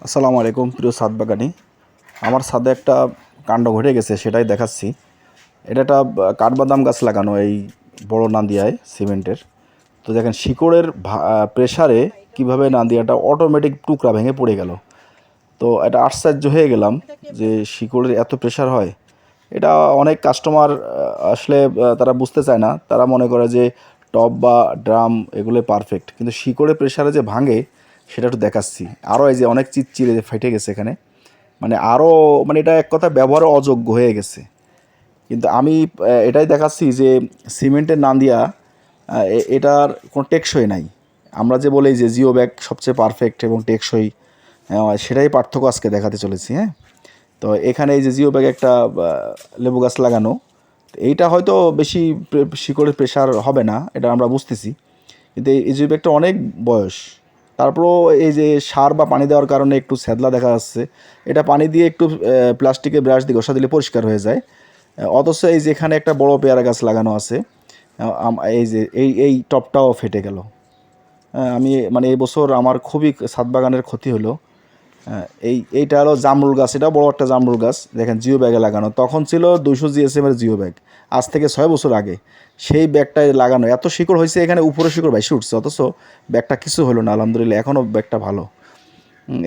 আসসালামু আলাইকুম প্রিয় ছাদ বাগানি। আমার ছাদে একটা কাণ্ড ঘটে গেছে, সেটাই দেখাচ্ছি। এটা একটা কাঠবাদাম গাছ লাগানো এই বড় নান্দিয়ায় সিমেন্টের। তো দেখেন শিকড়ের প্রেসারে কীভাবে নান্দিয়াটা অটোমেটিক টুকরা ভেঙে পড়ে গেল। তো এটা আশ্চর্য হয়ে গেলাম যে শিকড়ের এত প্রেসার হয়। এটা অনেক কাস্টমার আসলে তারা বুঝতে চায় না, তারা মনে করে যে টব বা ড্রাম এগুলো পারফেক্ট, কিন্তু শিকড়ের প্রেসারে যে ভাঙে সেটা একটু দেখাচ্ছি। আরও এই যে অনেক চিরচিরে যে ফেটে গেছে এখানে, মানে আরও মানে এটা এক কথা ব্যবহারও অযোগ্য হয়ে গেছে। কিন্তু আমি এটাই দেখাচ্ছি যে সিমেন্টের নান্দিয়া এটার কোনো টেকসই নাই। আমরা যে বলি যে জিও ব্যাগ সবচেয়ে পারফেক্ট এবং টেকসই, সেটাই পার্থক্য আজকে দেখাতে চলেছি। হ্যাঁ, তো এখানে এই যে জিও ব্যাগ একটা লেবু গাছ লাগানো, এইটা হয়তো বেশি শিকড়ের প্রেশার হবে না, এটা আমরা বুঝতেছি। কিন্তু এই জিও ব্যাগটা অনেক বয়স, তারপরও এই যে সার বা পানি দেওয়ার কারণে একটু ছ্যাদলা দেখা যাচ্ছে। এটা পানি দিয়ে একটু প্লাস্টিকের ব্রাশ দিয়ে ঘষা দিলে পরিষ্কার হয়ে যায়। অথচ এই যে এখানে একটা বড় পেয়ারা গাছ লাগানো আছে, এই যে এই টপটাও ফেটে গেল। আমি মানে এই বছর আমার খুবই ছাদ বাগানের ক্ষতি হলো। এইটা হলো জামরুল গাছ, এটা বড় একটা জামরুল গাছ। দেখেন জিও ব্যাগে লাগানো, তখন ছিল 200 জিএসএমের জিও ব্যাগ, আজ থেকে 6 বছর আগে। সেই ব্যাগটায় লাগানো এত শিকড় হয়েছে, এখানে উপরে শিকড় বাইশে উঠছে, অথচ ব্যাগটা কিছু হলো না, আলহামদুলিল্লাহ এখনও ব্যাগটা ভালো।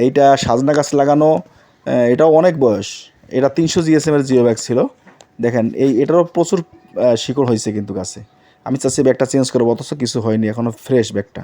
এইটা সাজনা গাছ লাগানো, এটাও অনেক বয়স। এটা 300 জিএসএমের জিও ব্যাগ ছিল। দেখেন এটারও প্রচুর শিকড় হয়েছে কিন্তু গাছে। আমি চাচ্ছি ব্যাগটা চেঞ্জ করবো, অথচ কিছু হয়নি, এখনও ফ্রেশ ব্যাগটা।